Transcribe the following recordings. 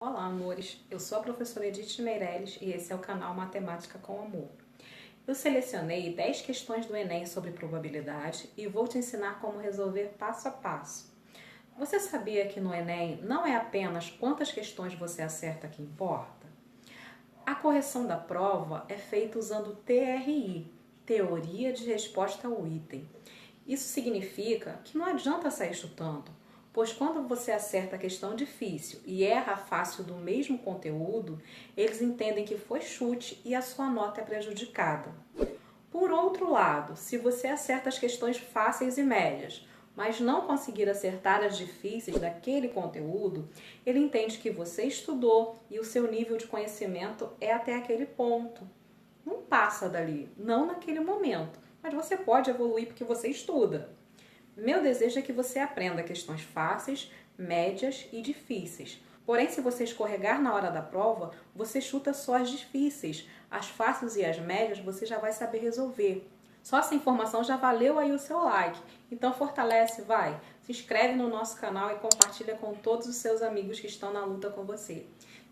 Olá, amores! Eu sou a professora Edith Meirelles e esse é o canal Matemática com Amor. Eu selecionei 10 questões do Enem sobre probabilidade e vou te ensinar como resolver passo a passo. Você sabia que no Enem não é apenas quantas questões você acerta que importa? A correção da prova é feita usando TRI, Teoria de Resposta ao Item. Isso significa que não adianta sair chutando, pois quando você acerta a questão difícil e erra a fácil do mesmo conteúdo, eles entendem que foi chute e a sua nota é prejudicada. Por outro lado, se você acerta as questões fáceis e médias, mas não conseguir acertar as difíceis daquele conteúdo, ele entende que você estudou e o seu nível de conhecimento é até aquele ponto. Não passa dali, não naquele momento, mas você pode evoluir porque você estuda. Meu desejo é que você aprenda questões fáceis, médias e difíceis. Porém, se você escorregar na hora da prova, você chuta só as difíceis. As fáceis e as médias você já vai saber resolver. Só essa informação já valeu aí o seu like. Então fortalece, vai. Se inscreve no nosso canal e compartilha com todos os seus amigos que estão na luta com você.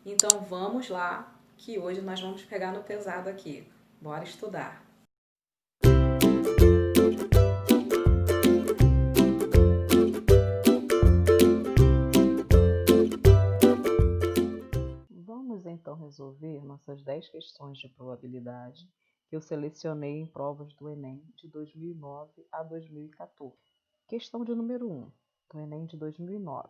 Então vamos lá, que hoje nós vamos pegar no pesado aqui. Bora estudar! Vamos então resolver nossas 10 questões de probabilidade que eu selecionei em provas do Enem de 2009 a 2014. Questão de número 1, do Enem de 2009.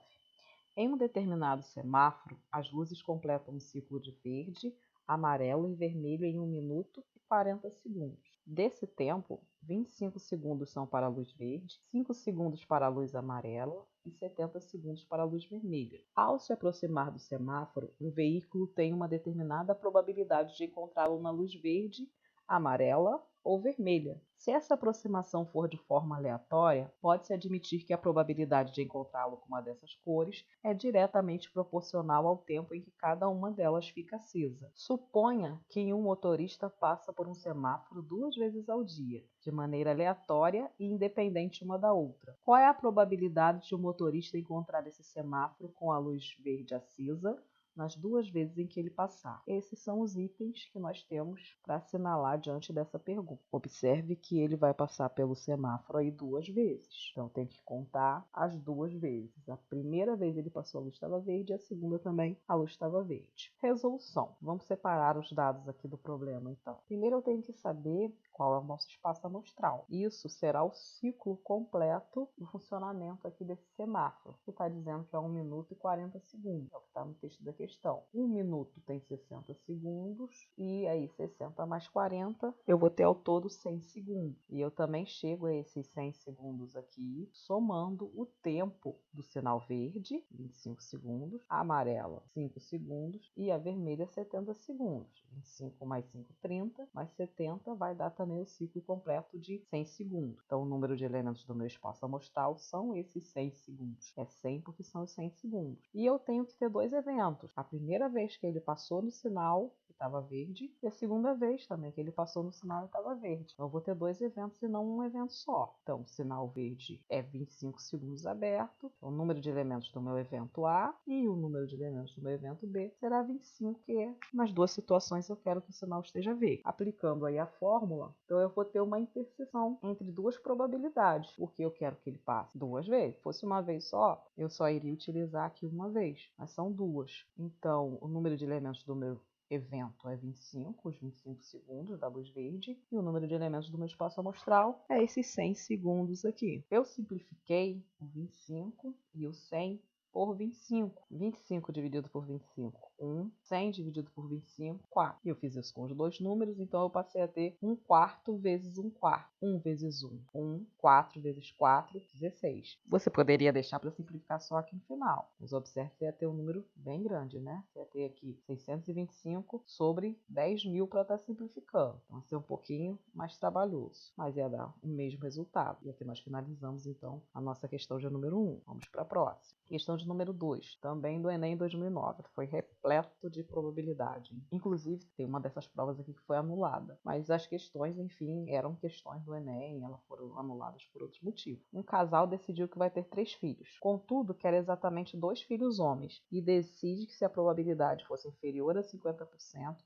Em um determinado semáforo, as luzes completam um ciclo de verde, amarelo e vermelho em 1 minuto e 40 segundos. Desse tempo, 25 segundos são para a luz verde, 5 segundos para a luz amarela e 70 segundos para a luz vermelha. Ao se aproximar do semáforo, um veículo tem uma determinada probabilidade de encontrá-lo na luz verde, amarela ou vermelha. Se essa aproximação for de forma aleatória, pode-se admitir que a probabilidade de encontrá-lo com uma dessas cores é diretamente proporcional ao tempo em que cada uma delas fica acesa. Suponha que um motorista passa por um semáforo 2 vezes ao dia, de maneira aleatória e independente uma da outra. Qual é a probabilidade de o motorista encontrar esse semáforo com a luz verde acesa nas 2 vezes em que ele passar? Esses são os itens que nós temos para assinalar diante dessa pergunta. Observe que ele vai passar pelo semáforo aí 2 vezes. Então tem que contar as 2 vezes. A primeira vez ele passou, a luz estava verde, e a segunda também a luz estava verde. Resolução. Vamos separar os dados aqui do problema, então. Primeiro eu tenho que saber qual é o nosso espaço amostral. Isso será o ciclo completo do funcionamento aqui desse semáforo, que está dizendo que é 1 minuto e 40 segundos. É o que está no texto da questão. 1 minuto tem 60 segundos, e aí 60 mais 40, eu vou ter ao todo 100 segundos. E eu também chego a esses 100 segundos aqui, somando o tempo do sinal verde, 25 segundos, a amarela, 5 segundos, e a vermelha, 70 segundos. 25 mais 5, 30, mais 70 vai dar também o ciclo completo de 100 segundos. Então, o número de elementos do meu espaço amostral são esses 100 segundos. É 100 porque são os 100 segundos. E eu tenho que ter 2 eventos. A primeira vez que ele passou no sinal, que estava verde, e a segunda vez também que ele passou no sinal e estava verde. Então, eu vou ter 2 eventos e não um evento só. Então, o sinal verde é 25 segundos aberto, o número de elementos do meu evento A, e o número de elementos do meu evento B será 25, que nas 2 situações eu quero que o sinal esteja verde. Aplicando aí a fórmula, então eu vou ter uma interseção entre 2 probabilidades, porque eu quero que ele passe 2 vezes. Se fosse uma vez só, eu só iria utilizar aqui uma vez, mas são 2. Então, o número de elementos do meu evento é 25, os 25 segundos da luz verde, e o número de elementos do meu espaço amostral é esses 100 segundos aqui. Eu simplifiquei o 25 e o 100 por 25. 25 dividido por 25, 1. 100 dividido por 25, 4. E eu fiz isso com os 2 números, então eu passei a ter 1 quarto vezes 1 quarto. 1 vezes 1, 1. 4 vezes 4, 16. Você poderia deixar para simplificar só aqui no final. Mas observe que você ia ter um número bem grande, né? Você ia ter aqui 625 sobre 10.000 para estar simplificando. Então, vai ser um pouquinho mais trabalhoso, mas ia dar o mesmo resultado. E aqui nós finalizamos, então, a nossa questão de número 1. Vamos para a próxima. Questão de de número 2, também do Enem 2009. Foi repleto de probabilidade. Inclusive, tem uma dessas provas aqui que foi anulada. Mas as questões, enfim, eram questões do Enem, elas foram anuladas por outros motivos. Um casal decidiu que vai ter 3 filhos. Contudo, quer exatamente 2 filhos homens e decide que se a probabilidade fosse inferior a 50%,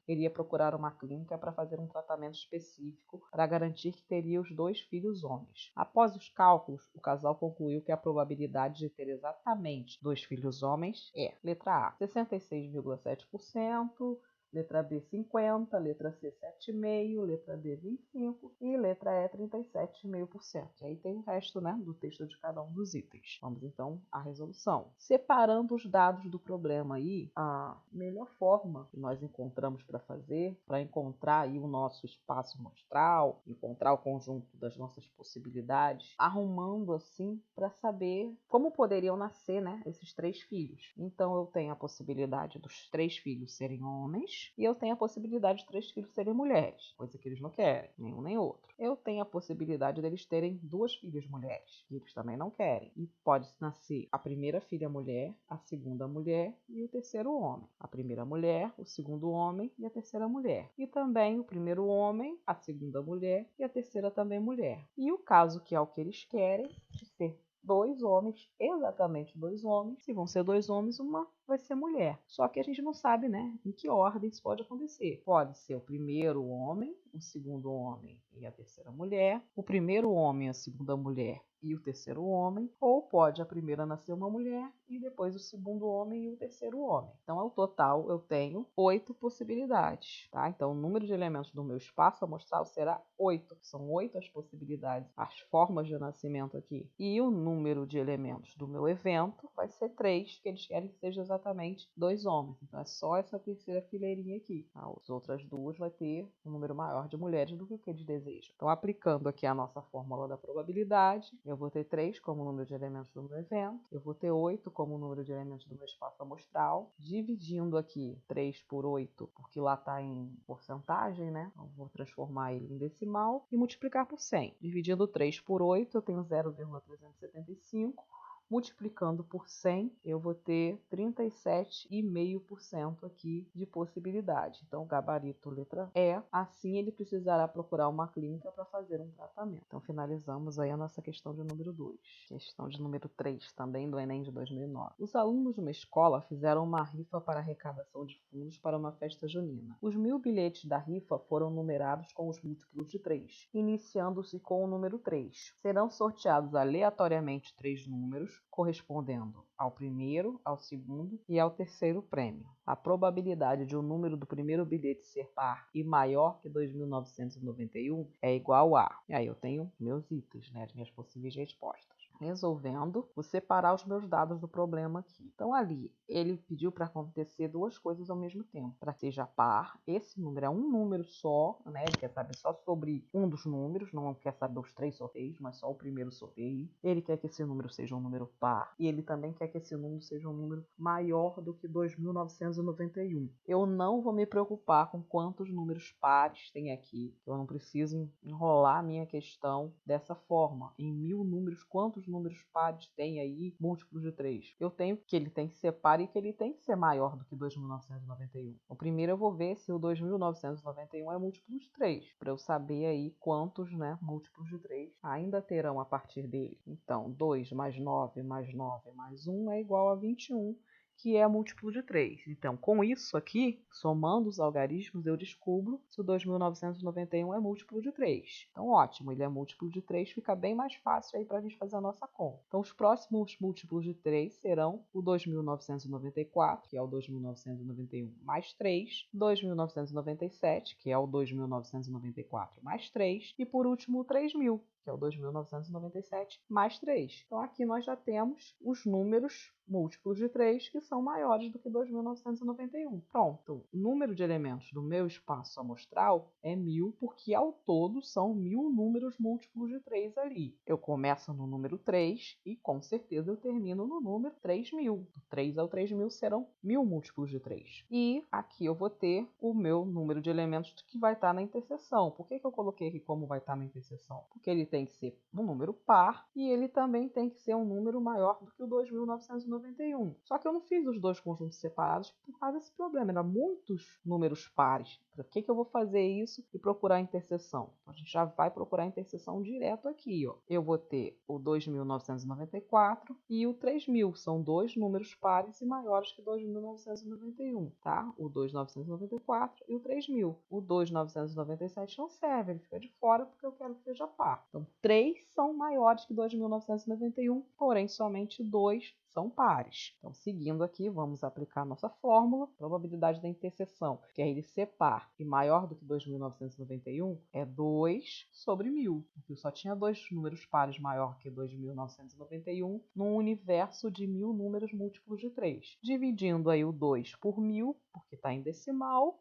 iria procurar uma clínica para fazer um tratamento específico para garantir que teria os 2 filhos homens. Após os cálculos, o casal concluiu que a probabilidade de ter exatamente 2 filhos homens é: letra A, 66,7%, letra B, 50%, letra C, 7,5%, letra D, 25% e letra E, 37,5%. E aí tem o resto, né, do texto de cada um dos itens. Vamos então à resolução. Separando os dados do problema aí, a melhor forma que nós encontramos para fazer, para encontrar aí o nosso espaço amostral, encontrar o conjunto das nossas possibilidades, arrumando assim para saber como poderiam nascer, né, esses 3 filhos. Então eu tenho a possibilidade dos 3 filhos serem homens, e eu tenho a possibilidade de 3 filhos serem mulheres, coisa que eles não querem, nenhum nem outro. Eu tenho a possibilidade deles terem 2 filhas mulheres, que eles também não querem. E pode nascer a primeira filha mulher, a segunda mulher e o terceiro homem. A primeira mulher, o segundo homem e a terceira mulher. E também o primeiro homem, a segunda mulher e a terceira também mulher. E o caso que é o que eles querem, de ser 2 homens, exatamente 2 homens. Se vão ser 2 homens, uma vai ser mulher. Só que a gente não sabe, né, em que ordem isso pode acontecer. Pode ser o primeiro homem, o segundo homem e a terceira mulher, o primeiro homem, a segunda mulher e o terceiro homem, ou pode a primeira nascer uma mulher e depois o segundo homem e o terceiro homem. Então, ao total, eu tenho 8 possibilidades, tá? Então, o número de elementos do meu espaço amostral será 8. São 8 as possibilidades, as formas de nascimento aqui. E o número de elementos do meu evento vai ser 3, que eles querem que seja exatamente 2 homens. Então, é só essa terceira fileirinha aqui. As outras duas vai ter um número maior de mulheres do que o que eles desejam. Então, aplicando aqui a nossa fórmula da probabilidade, eu vou ter 3 como número de elementos do meu evento, eu vou ter 8 como número de elementos do meu espaço amostral, dividindo aqui 3 por 8, porque lá está em porcentagem, né? Então, vou transformar ele em decimal e multiplicar por 100. Dividindo 3 por 8, eu tenho 0,375. Multiplicando por 100, eu vou ter 37,5% aqui de possibilidade. Então, gabarito letra E. Assim, ele precisará procurar uma clínica para fazer um tratamento. Então, finalizamos aí a nossa questão de número 2. Questão de número 3, também do Enem de 2009. Os alunos de uma escola fizeram uma rifa para arrecadação de fundos para uma festa junina. Os 1.000 bilhetes da rifa foram numerados com os múltiplos de 3, iniciando-se com o número 3. Serão sorteados aleatoriamente 3 números, correspondendo ao primeiro, ao segundo e ao terceiro prêmio. A probabilidade de o número do primeiro bilhete ser par e maior que 2.991 é igual a... E aí eu tenho meus itens, né, as minhas possíveis respostas. Resolvendo, vou separar os meus dados do problema aqui. Então, ali, ele pediu para acontecer 2 coisas ao mesmo tempo. Para que seja par, esse número é um número só, né? Ele quer saber só sobre um dos números, não quer saber os 3 sorteios, mas só o primeiro sorteio. Ele quer que esse número seja um número par, e ele também quer que esse número seja um número maior do que 2.991. Eu não vou me preocupar com quantos números pares tem aqui. Eu não preciso enrolar a minha questão dessa forma. Em 1.000 números, quantos números pares tem aí, múltiplos de 3? Eu tenho que ele tem que ser par e que ele tem que ser maior do que 2.991. O primeiro eu vou ver se o 2.991 é múltiplo de 3, para eu saber aí quantos, né, múltiplos de 3 ainda terão a partir dele. Então, 2 mais 9 mais 9 mais 1 é igual a 21, que é múltiplo de 3. Então, com isso aqui, somando os algarismos, eu descubro se o 2.991 é múltiplo de 3. Então, ótimo, ele é múltiplo de 3, fica bem mais fácil aí para a gente fazer a nossa conta. Então, os próximos múltiplos de 3 serão o 2.994, que é o 2.991 mais 3, 2.997, que é o 2.994 mais 3, e por último o 3.000, que é o 2.997 mais 3. Então, aqui nós já temos os números múltiplos de 3 que são maiores do que 2.991. Pronto, o número de elementos do meu espaço amostral é 1.000, porque ao todo são 1.000 números múltiplos de 3 ali. Eu começo no número 3 e com certeza eu termino no número 3.000. Do 3 ao 3.000 serão 1.000 múltiplos de 3. E aqui eu vou ter o meu número de elementos que vai estar na interseção. Por que eu coloquei aqui como vai estar na interseção? Porque ele tem que ser um número par e ele também tem que ser um número maior do que o 2.991. 1991. Só que eu não fiz os dois conjuntos separados por causa desse problema. Eram muitos números pares. Por que eu vou fazer isso e procurar a interseção? A gente já vai procurar a interseção direto aqui. Ó. Eu vou ter o 2.994 e o 3.000. São dois números pares e maiores que 2.991. Tá? O 2.994 e o 3.000. O 2.997 não serve, ele fica de fora porque eu quero que seja par. Então, 3 são maiores que 2.991, porém somente 2 são pares. Então, seguindo aqui, vamos aplicar a nossa fórmula. Probabilidade da interseção, que é ele ser par e maior do que 2.991, é 2 sobre 1.000. Porque eu só tinha dois números pares maior que 2.991 num universo de 1.000 números múltiplos de 3. Dividindo aí o 2 por 1.000, porque está em decimal,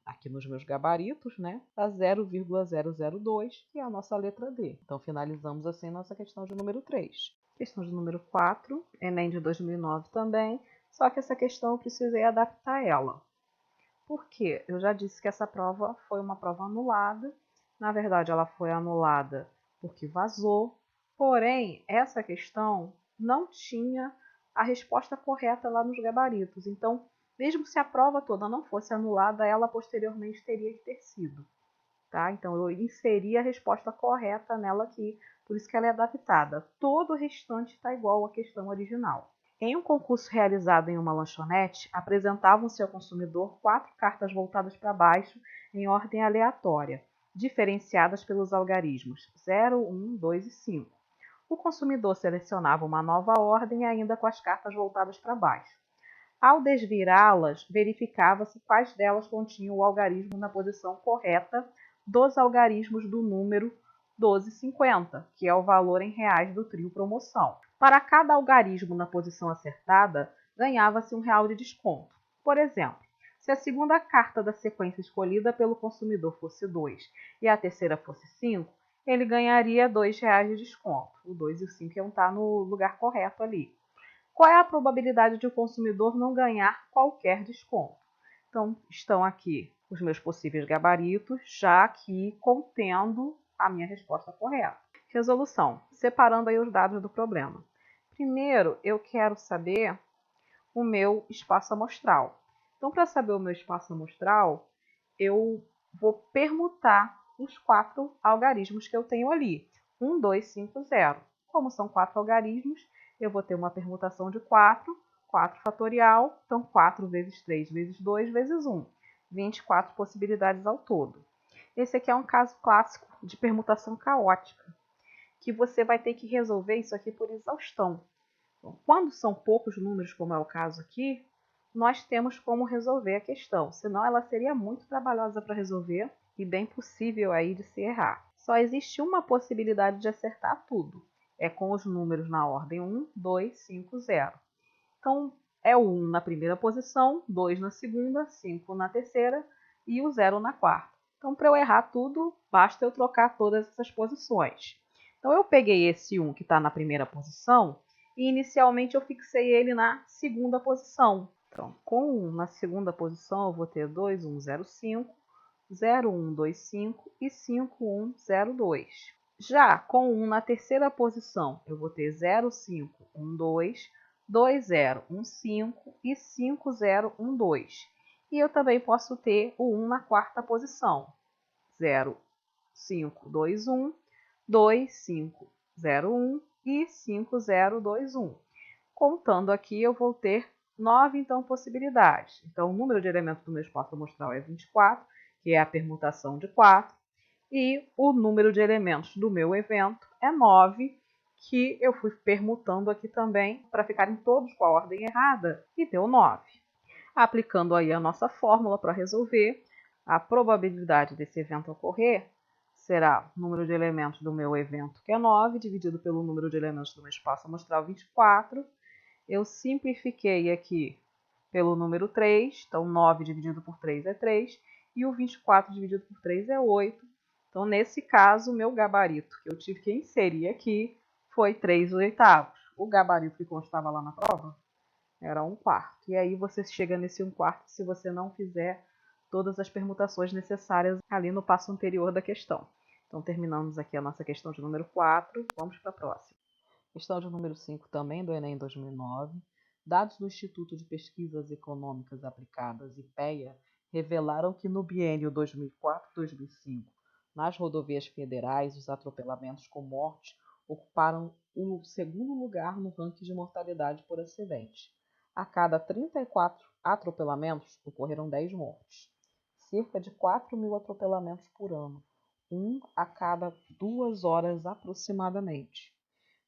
aqui nos meus gabaritos, né? Dá 0,002, que é a nossa letra D. Então, finalizamos assim nossa questão de número 3. Questão de número 4, Enem de 2009 também, só que essa questão eu precisei adaptar ela. Por quê? Eu já disse que essa prova foi uma prova anulada. Na verdade, ela foi anulada porque vazou. Porém, essa questão não tinha a resposta correta lá nos gabaritos. Então, mesmo se a prova toda não fosse anulada, ela posteriormente teria que ter sido. Tá? Então, eu inseri a resposta correta nela aqui, por isso que ela é adaptada. Todo o restante está igual à questão original. Em um concurso realizado em uma lanchonete, apresentavam-se ao consumidor 4 cartas voltadas para baixo em ordem aleatória, diferenciadas pelos algarismos 0, 1, 2 e 5. O consumidor selecionava uma nova ordem ainda com as cartas voltadas para baixo. Ao desvirá-las, verificava-se quais delas continham o algarismo na posição correta dos algarismos do número 1250, que é o valor em reais do trio promoção. Para cada algarismo na posição acertada, ganhava-se R$1 de desconto. Por exemplo, se a segunda carta da sequência escolhida pelo consumidor fosse 2 e a terceira fosse 5, ele ganharia R$2 de desconto. O 2 e o 5 iam estar no lugar correto ali. Qual é a probabilidade de o consumidor não ganhar qualquer desconto? Então, estão aqui os meus possíveis gabaritos, já aqui contendo a minha resposta correta. Resolução. Separando aí os dados do problema. Primeiro, eu quero saber o meu espaço amostral. Então, para saber o meu espaço amostral, eu vou permutar os 4 algarismos que eu tenho ali. 1, 2, 5, 0. Como são 4 algarismos, eu vou ter uma permutação de 4, 4 fatorial, então 4 vezes 3 vezes 2 vezes 1. 24 possibilidades ao todo. Esse aqui é um caso clássico de permutação caótica, que você vai ter que resolver isso aqui por exaustão. Então, quando são poucos números, como é o caso aqui, nós temos como resolver a questão, senão ela seria muito trabalhosa para resolver e bem possível aí de se errar. Só existe uma possibilidade de acertar tudo, é com os números na ordem 1, 2, 5, 0. Então, é o 1 na primeira posição, 2 na segunda, 5 na terceira e o 0 na quarta. Então, para eu errar tudo, basta eu trocar todas essas posições. Então, eu peguei esse 1 que está na primeira posição e inicialmente eu fixei ele na segunda posição. Então, com 1 na segunda posição, eu vou ter 2, 1, 0, 5, 0, 1, 2, 5 e 5, 1, 0, 2. Já com 1 na terceira posição, eu vou ter 0, 5, 1, 2, 2, 0, 1, 5 e 5, 0, 1, 2. E eu também posso ter o 1 na quarta posição. 0, 5, 2, 1, 2, 5, 0, 1 e 5, 0, 2, 1. Contando aqui, eu vou ter 9, então, possibilidades. Então, o número de elementos do meu espaço amostral é 24, que é a permutação de 4. E o número de elementos do meu evento é 9, que eu fui permutando aqui também para ficarem todos com a ordem errada, e deu 9. Aplicando aí a nossa fórmula para resolver, a probabilidade desse evento ocorrer será o número de elementos do meu evento, que é 9, dividido pelo número de elementos do meu espaço amostral, 24. Eu simplifiquei aqui pelo número 3, então 9 dividido por 3 é 3, e o 24 dividido por 3 é 8. Então, nesse caso, o meu gabarito que eu tive que inserir aqui foi 3/8. O gabarito que constava lá na prova era 1/4. E aí você chega nesse 1/4 se você não fizer todas as permutações necessárias ali no passo anterior da questão. Então, terminamos aqui a nossa questão de número 4. Vamos para a próxima. Questão de número 5 também do Enem 2009. Dados do Instituto de Pesquisas Econômicas Aplicadas, IPEA, revelaram que no biênio 2004-2005, nas rodovias federais, os atropelamentos com morte ocuparam o segundo lugar no ranking de mortalidade por acidente. A cada 34 atropelamentos, ocorreram 10 mortes. Cerca de 4.000 atropelamentos por ano, um a cada 2 horas aproximadamente.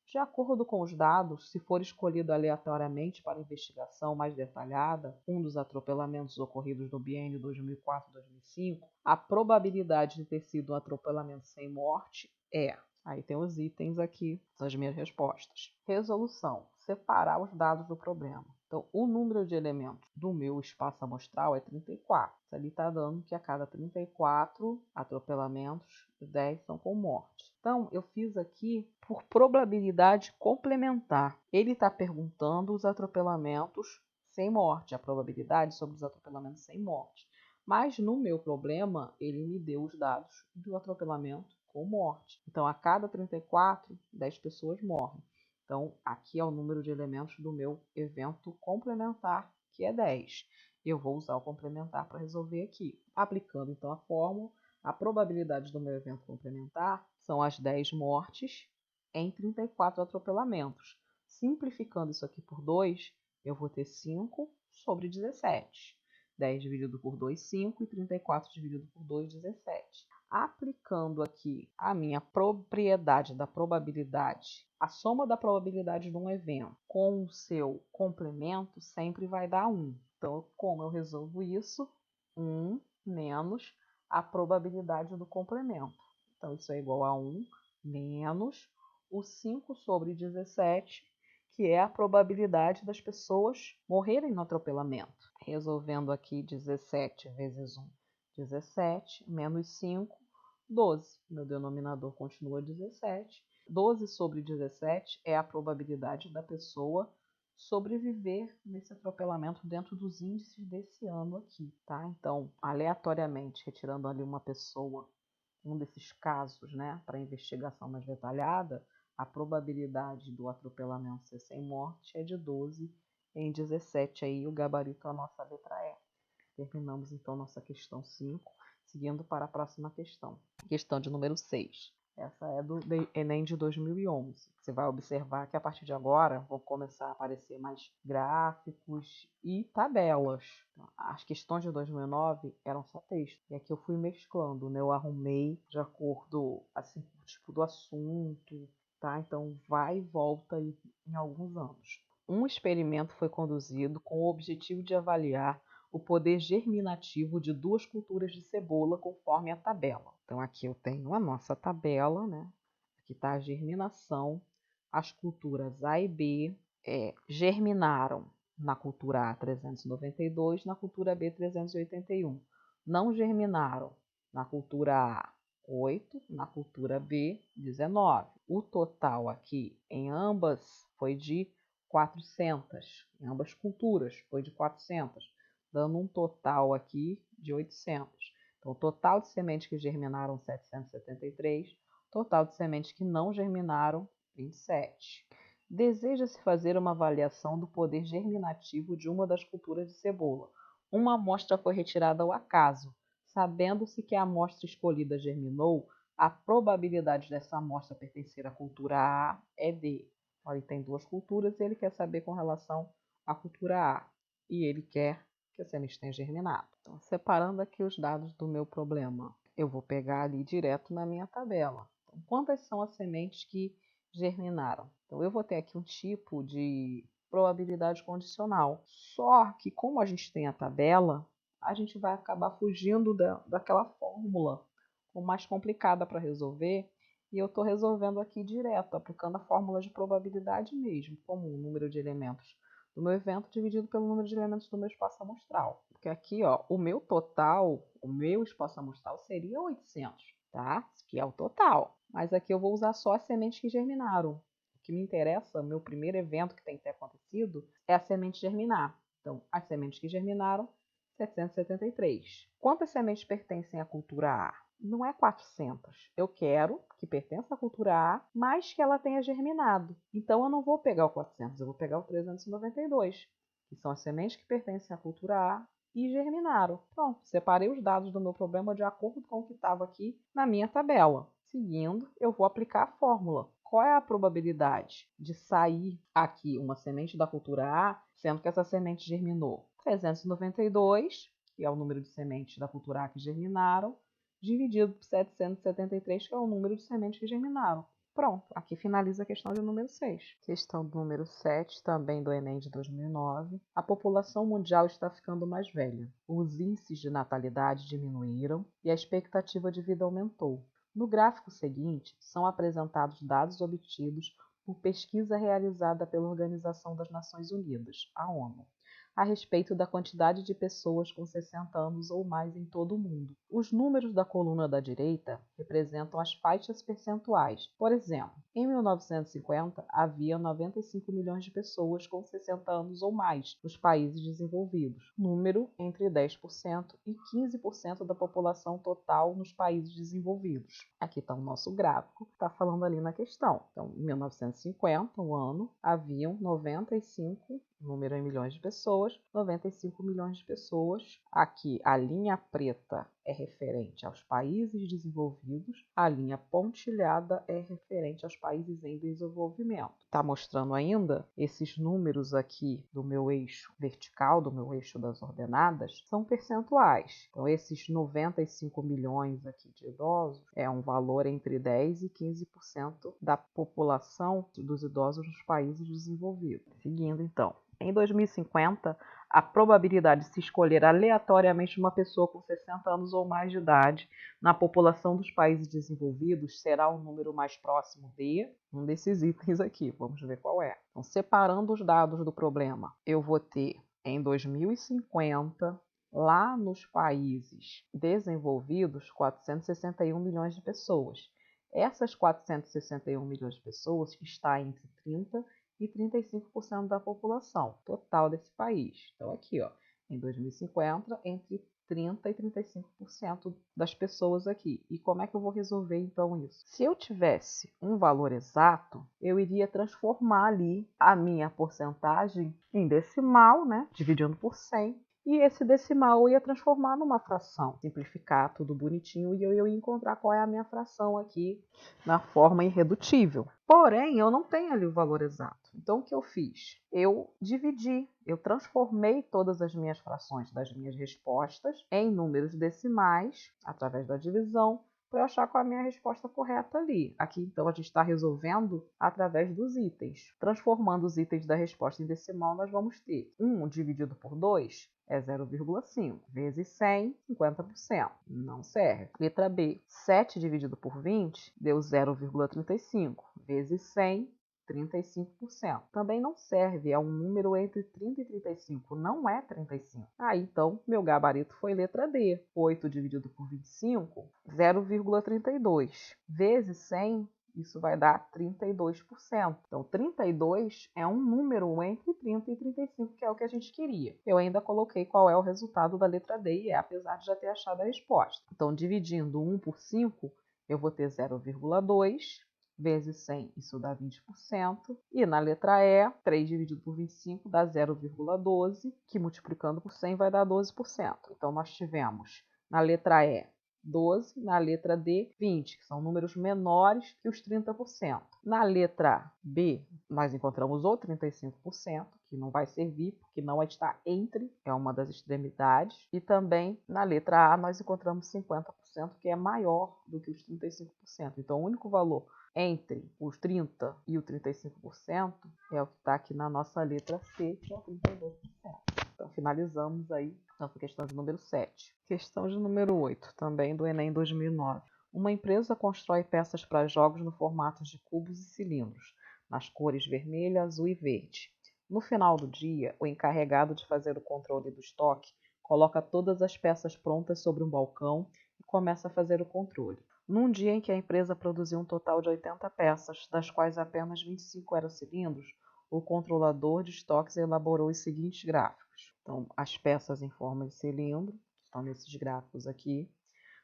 De acordo com os dados, se for escolhido aleatoriamente para investigação mais detalhada um dos atropelamentos ocorridos no biênio 2004-2005, a probabilidade de ter sido um atropelamento sem morte é... Aí tem os itens aqui, são as minhas respostas. Resolução: separar os dados do problema. Então, o número de elementos do meu espaço amostral é 34. Isso ali está dando que a cada 34 atropelamentos, 10 são com morte. Então, eu fiz aqui por probabilidade complementar. Ele está perguntando os atropelamentos sem morte, a probabilidade sobre os atropelamentos sem morte. Mas no meu problema, ele me deu os dados do atropelamento com morte. Então, a cada 34, 10 pessoas morrem. Então, aqui é o número de elementos do meu evento complementar, que é 10. Eu vou usar o complementar para resolver aqui. Aplicando, então, a fórmula, a probabilidade do meu evento complementar são as 10 mortes em 34 atropelamentos. Simplificando isso aqui por 2, eu vou ter 5 sobre 17. 10 dividido por 2, 5, e 34 dividido por 2, 17. Aplicando aqui a minha propriedade da probabilidade, a soma da probabilidade de um evento com o seu complemento sempre vai dar 1. Então, como eu resolvo isso? 1 menos a probabilidade do complemento. Então, isso é igual a 1 menos o 5 sobre 17, que é a probabilidade das pessoas morrerem no atropelamento. Resolvendo aqui 17 vezes 1, 17, menos 5, 12. Meu denominador continua 17. 12 sobre 17 é a probabilidade da pessoa sobreviver nesse atropelamento dentro dos índices desse ano aqui, tá? Então, aleatoriamente, retirando ali uma pessoa, um desses casos, né, para investigação mais detalhada, a probabilidade do atropelamento ser sem morte é de 12 em 17, aí o gabarito é a nossa letra E. Terminamos então nossa questão 5, seguindo para a próxima questão. Questão de número 6. Essa é do Enem de 2011. Você vai observar que a partir de agora vão começar a aparecer mais gráficos e tabelas. As questões de 2009 eram só texto. E aqui eu fui mesclando, né? Eu arrumei de acordo assim, com o tipo do assunto, tá? Então vai e volta em alguns anos. Um experimento foi conduzido com o objetivo de avaliar o poder germinativo de 2 culturas de cebola conforme a tabela. Então, aqui eu tenho a nossa tabela, né? Aqui está a germinação. As culturas A e B germinaram na cultura A 392, na cultura B 381. Não germinaram na cultura A 8, na cultura B 19. O total aqui em ambas foi de 400, em ambas culturas foi de 400, dando um total aqui de 800. Então, o total de sementes que germinaram, 773, total de sementes que não germinaram, 27. Deseja-se fazer uma avaliação do poder germinativo de uma das culturas de cebola. Uma amostra foi retirada ao acaso. Sabendo-se que a amostra escolhida germinou, a probabilidade dessa amostra pertencer à cultura A é D. Ele tem 2 culturas e ele quer saber com relação à cultura A. E ele quer que a semente tenha germinado. Então, separando aqui os dados do meu problema, eu vou pegar ali direto na minha tabela. Então, quantas são as sementes que germinaram? Então, eu vou ter aqui um tipo de probabilidade condicional. Só que, como a gente tem a tabela, a gente vai acabar fugindo daquela fórmula mais complicada para resolver. E eu estou resolvendo aqui direto, aplicando a fórmula de probabilidade mesmo, como o número de elementos do meu evento dividido pelo número de elementos do meu espaço amostral. Porque aqui, ó, o meu total, o meu espaço amostral seria 800, tá? Que é o total. Mas aqui eu vou usar só as sementes que germinaram. O que me interessa, o meu primeiro evento que tem que ter acontecido, é a semente germinar. Então, as sementes que germinaram, 773. Quantas sementes pertencem à cultura A? não é 400. Eu quero que pertença à cultura A, mas que ela tenha germinado. Então eu não vou pegar o 400, eu vou pegar o 392, que são as sementes que pertencem à cultura A e germinaram. Pronto, separei os dados do meu problema de acordo com o que estava aqui na minha tabela. Seguindo, eu vou aplicar a fórmula. Qual é a probabilidade de sair aqui uma semente da cultura A, sendo que essa semente germinou? 392, que é o número de sementes da cultura A que germinaram, dividido por 773, que é o número de sementes que germinaram. Pronto, aqui finaliza a questão de número 6. Questão do número 7, também do Enem de 2009. A população mundial está ficando mais velha. Os índices de natalidade diminuíram e a expectativa de vida aumentou. No gráfico seguinte, são apresentados dados obtidos por pesquisa realizada pela Organização das Nações Unidas, a ONU, a respeito da quantidade de pessoas com 60 anos ou mais em todo o mundo. Os números da coluna da direita representam as faixas percentuais. Por exemplo, em 1950 havia 95 milhões de pessoas com 60 anos ou mais nos países desenvolvidos, número entre 10% e 15% da população total nos países desenvolvidos. Aqui está o nosso gráfico, está falando ali na questão. Então, em 1950, o ano, haviam 95, número em milhões de pessoas, 95 milhões de pessoas. Aqui a linha preta é referente aos países desenvolvidos, a linha pontilhada é referente aos países em desenvolvimento. Está mostrando ainda esses números aqui do meu eixo vertical, do meu eixo das ordenadas, são percentuais. Então esses 95 milhões aqui de idosos é um valor entre 10 e 15% da população dos idosos nos países desenvolvidos. Seguindo então. Em 2050, a probabilidade de se escolher aleatoriamente uma pessoa com 60 anos ou mais de idade na população dos países desenvolvidos será o número mais próximo de um desses itens aqui. Vamos ver qual é. Então, separando os dados do problema, eu vou ter em 2050, lá nos países desenvolvidos, 461 milhões de pessoas. Essas 461 milhões de pessoas está entre 30 e 35% da população total desse país. Então, aqui, ó, em 2050, entre 30% e 35% das pessoas aqui. E como é que eu vou resolver, então, isso? Se eu tivesse um valor exato, eu iria transformar ali a minha porcentagem em decimal, né? Dividindo por 100. E esse decimal eu ia transformar numa fração, simplificar tudo bonitinho e eu ia encontrar qual é a minha fração aqui na forma irredutível. Porém, eu não tenho ali o valor exato. Então, o que eu fiz? Eu dividi, eu transformei todas as minhas frações das minhas respostas em números decimais, através da divisão, para eu achar qual é a minha resposta correta ali. Aqui, então, a gente está resolvendo através dos itens. Transformando os itens da resposta em decimal, nós vamos ter 1 dividido por 2 é 0,5 vezes 100, 50%. Não serve. Letra B. 7 dividido por 20 deu 0,35 vezes 100, 35%. Também não serve, é um número entre 30 e 35, não é 35. Então, meu gabarito foi letra D. 8 dividido por 25, 0,32 vezes 100, isso vai dar 32%. Então, 32 é um número entre 30 e 35, que é o que a gente queria. Eu ainda coloquei qual é o resultado da letra D, e é apesar de já ter achado a resposta. Então, dividindo 1 por 5, eu vou ter 0,2 vezes 100, isso dá 20%. E na letra E, 3 dividido por 25 dá 0,12, que multiplicando por 100 vai dar 12%. Então, nós tivemos na letra E 12, na letra D, 20, que são números menores que os 30%. Na letra B, nós encontramos o 35%, que não vai servir, porque não está entre, é uma das extremidades. E também, na letra A, nós encontramos 50%, que é maior do que os 35%. Então, o único valor entre os 30% e o 35% é o que está aqui na nossa letra C, que é o 32%. Então, finalizamos aí nossa questão de número 7. Questão de número 8, também do Enem 2009. Uma empresa constrói peças para jogos no formato de cubos e cilindros, nas cores vermelho, azul e verde. No final do dia, o encarregado de fazer o controle do estoque coloca todas as peças prontas sobre um balcão e começa a fazer o controle. Num dia em que a empresa produziu um total de 80 peças, das quais apenas 25 eram cilindros, o controlador de estoques elaborou os seguintes gráficos. Então, as peças em forma de cilindro estão nesses gráficos aqui.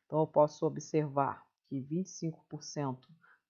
Então, eu posso observar que 25%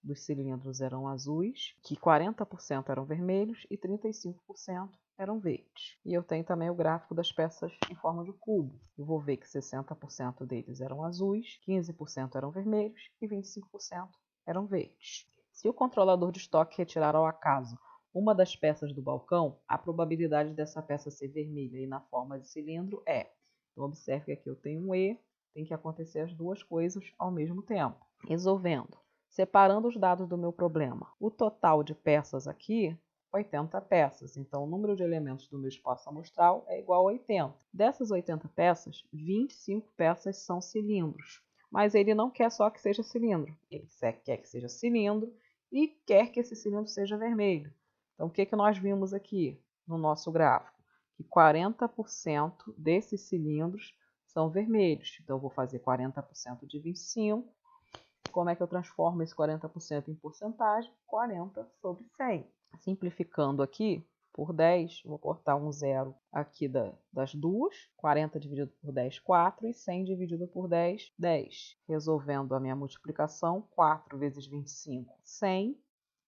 dos cilindros eram azuis, que 40% eram vermelhos e 35% eram verdes. E eu tenho também o gráfico das peças em forma de cubo. Eu vou ver que 60% deles eram azuis, 15% eram vermelhos e 25% eram verdes. Se o controlador de estoque retirar ao acaso uma das peças do balcão, a probabilidade dessa peça ser vermelha e na forma de cilindro é. Então, observe que aqui eu tenho um E, tem que acontecer as duas coisas ao mesmo tempo. Resolvendo, separando os dados do meu problema. O total de peças aqui, 80 peças. Então, o número de elementos do meu espaço amostral é igual a 80. Dessas 80 peças, 25 peças são cilindros. Mas ele não quer só que seja cilindro. Ele quer que seja cilindro e quer que esse cilindro seja vermelho. Então, o que nós vimos aqui no nosso gráfico? Que 40% desses cilindros são vermelhos. Então, eu vou fazer 40% de 25. Como é que eu transformo esse 40% em porcentagem? 40 sobre 100. Simplificando aqui, por 10, vou cortar um zero aqui das duas. 40 dividido por 10, 4. E 100 dividido por 10, 10. Resolvendo a minha multiplicação, 4 vezes 25, 100.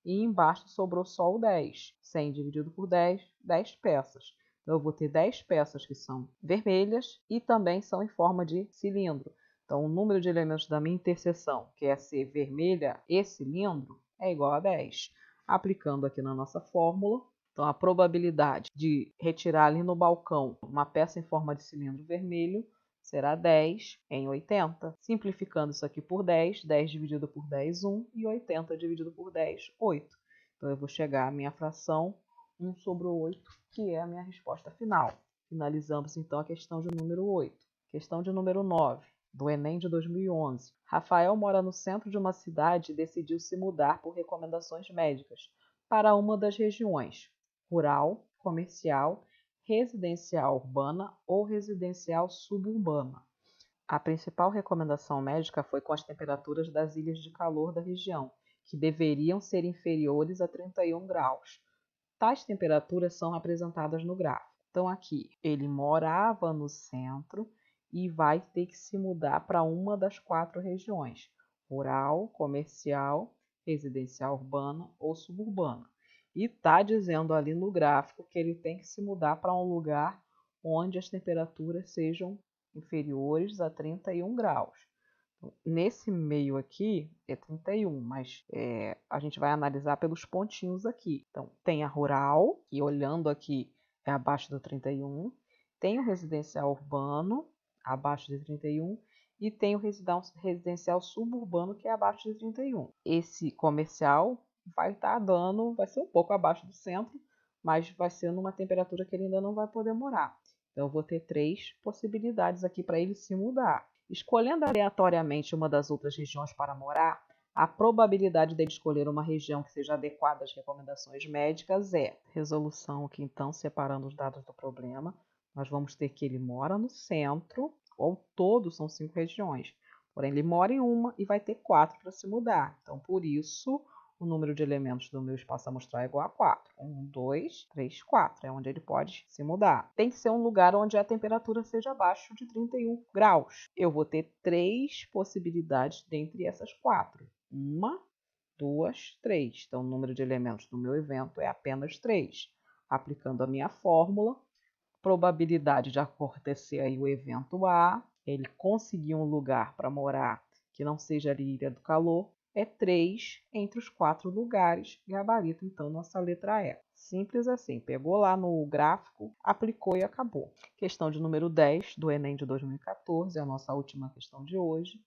E embaixo sobrou só o 10. 100 dividido por 10, 10 peças. Então, eu vou ter 10 peças que são vermelhas e também são em forma de cilindro. Então, o número de elementos da minha interseção, que é ser vermelha e cilindro, é igual a 10. Aplicando aqui na nossa fórmula, então a probabilidade de retirar ali no balcão uma peça em forma de cilindro vermelho será 10 em 80. Simplificando isso aqui por 10, 10 dividido por 10, 1, e 80 dividido por 10, 8. Então, eu vou chegar à minha fração 1 sobre 8, que é a minha resposta final. Finalizamos, então, a questão de número 8. Questão de número 9, do Enem de 2011. Rafael mora no centro de uma cidade e decidiu se mudar por recomendações médicas para uma das regiões rural, comercial, residencial urbana ou residencial suburbana. A principal recomendação médica foi com as temperaturas das ilhas de calor da região, que deveriam ser inferiores a 31 graus. Tais temperaturas são apresentadas no gráfico. Então, aqui, ele morava no centro e vai ter que se mudar para uma das 4 regiões: rural, comercial, residencial urbana ou suburbana. E está dizendo ali no gráfico que ele tem que se mudar para um lugar onde as temperaturas sejam inferiores a 31 graus. Nesse meio aqui é 31, mas a gente vai analisar pelos pontinhos aqui. Então, tem a rural, que olhando aqui é abaixo do 31, tem o residencial urbano, abaixo de 31, e tem o residencial suburbano, que é abaixo de 31. Esse comercial vai ser um pouco abaixo do centro, mas vai ser numa temperatura que ele ainda não vai poder morar. Então, eu vou ter 3 possibilidades aqui para ele se mudar. Escolhendo aleatoriamente uma das outras regiões para morar, a probabilidade dele escolher uma região que seja adequada às recomendações médicas é resolução aqui, então, separando os dados do problema. Nós vamos ter que ele mora no centro, ou todos são 5 regiões. Porém, ele mora em uma e vai ter 4 para se mudar. Então, por isso, o número de elementos do meu espaço amostral é igual a 4. 1, 2, 3, 4. É onde ele pode se mudar. Tem que ser um lugar onde a temperatura seja abaixo de 31 graus. Eu vou ter 3 possibilidades dentre essas 4. 1, 2, 3. Então, o número de elementos do meu evento é apenas 3. Aplicando a minha fórmula, probabilidade de acontecer aí o evento A, ele conseguir um lugar para morar que não seja ali Ilha do Calor, é 3 entre os 4 lugares, gabarito, então, nossa letra E. Simples assim, pegou lá no gráfico, aplicou e acabou. Questão de número 10, do Enem de 2014, a nossa última questão de hoje.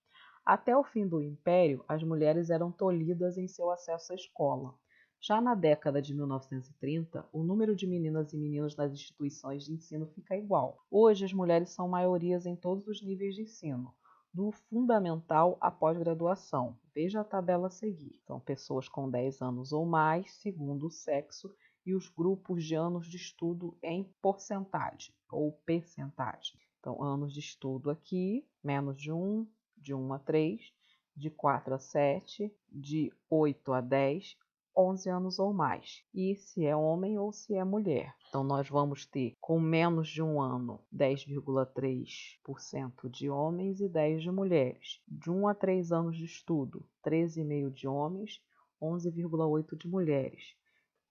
Até o fim do Império, as mulheres eram tolhidas em seu acesso à escola. Já na década de 1930, o número de meninas e meninos nas instituições de ensino fica igual. Hoje, as mulheres são maiorias em todos os níveis de ensino, do fundamental à pós-graduação. Veja a tabela a seguir. São pessoas com 10 anos ou mais, segundo o sexo, e os grupos de anos de estudo em porcentagem, ou percentagem. Então, anos de estudo aqui, menos de 1, de 1 a 3, de 4 a 7, de 8 a 10, 11 anos ou mais, e se é homem ou se é mulher. Então, nós vamos ter, com menos de um ano, 10,3% de homens e 10% de mulheres. De 1 a 3 anos de estudo, 13,5% de homens, 11,8% de mulheres.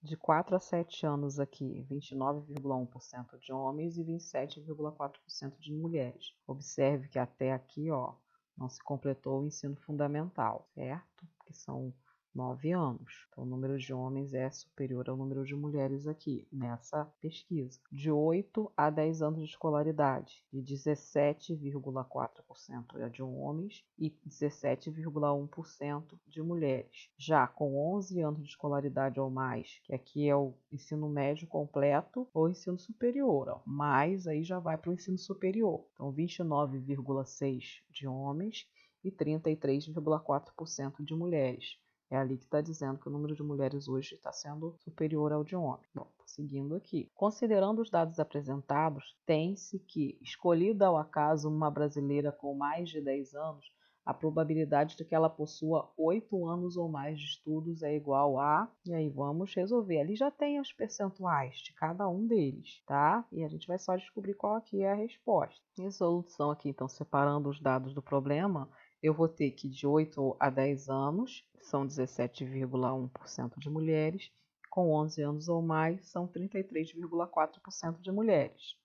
De 4 a 7 anos aqui, 29,1% de homens e 27,4% de mulheres. Observe que até aqui, ó, não se completou o ensino fundamental, certo? Que são 9 anos. Então, o número de homens é superior ao número de mulheres aqui, nessa pesquisa. De 8 a 10 anos de escolaridade, de 17,4% é de homens e 17,1% de mulheres. Já com 11 anos de escolaridade ou mais, que aqui é o ensino médio completo ou ensino superior, ó, mas aí já vai para o ensino superior. Então, 29,6% de homens e 33,4% de mulheres. É ali que está dizendo que o número de mulheres hoje está sendo superior ao de homens. Bom, seguindo aqui. Considerando os dados apresentados, tem-se que, escolhida ao acaso uma brasileira com mais de 10 anos, a probabilidade de que ela possua 8 anos ou mais de estudos é igual a... E aí vamos resolver. Ali já tem os percentuais de cada um deles, tá? E a gente vai só descobrir qual aqui é a resposta. Resolução aqui, então, separando os dados do problema, eu vou ter que de 8 a 10 anos são 17,1% de mulheres, com 11 anos ou mais são 33,4% de mulheres.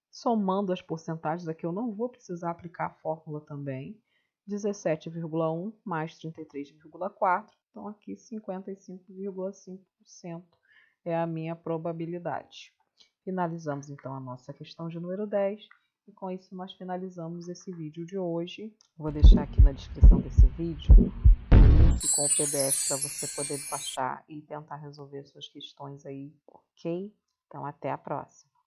Somando as porcentagens, aqui eu não vou precisar aplicar a fórmula também, 17,1 mais 33,4, então aqui 55,5% é a minha probabilidade. Finalizamos então a nossa questão de número 10. E com isso nós finalizamos esse vídeo de hoje. Vou deixar aqui na descrição desse vídeo o link com o PDF para você poder baixar e tentar resolver suas questões aí, ok? Então até a próxima.